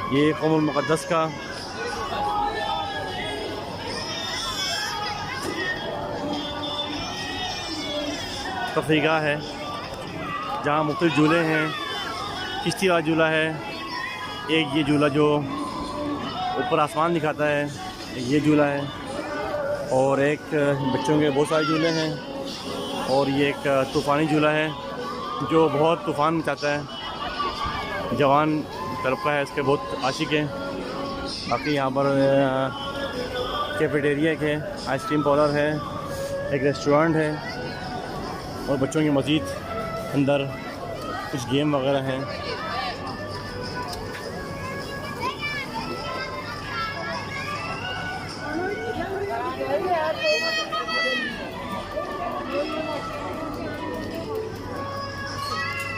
ये कौमुल मुक़द्दस का तफरीगाह है, जहाँ मुख्तलिफ झूले हैं। किश्ती वाला झूला है, एक ये झूला जो ऊपर आसमान दिखाता है, एक ये झूला है, और एक बच्चों के बहुत सारे झूले हैं, और ये एक तूफ़ानी झूला है जो बहुत तूफ़ान मचाता है। जवान तरफ का है, इसके बहुत आशिक हैं। बाकी यहाँ पर कैफेटेरिया है, आइसक्रीम पार्लर है, एक रेस्टोरेंट है, और बच्चों की मज़ीद अंदर कुछ गेम वगैरह हैं।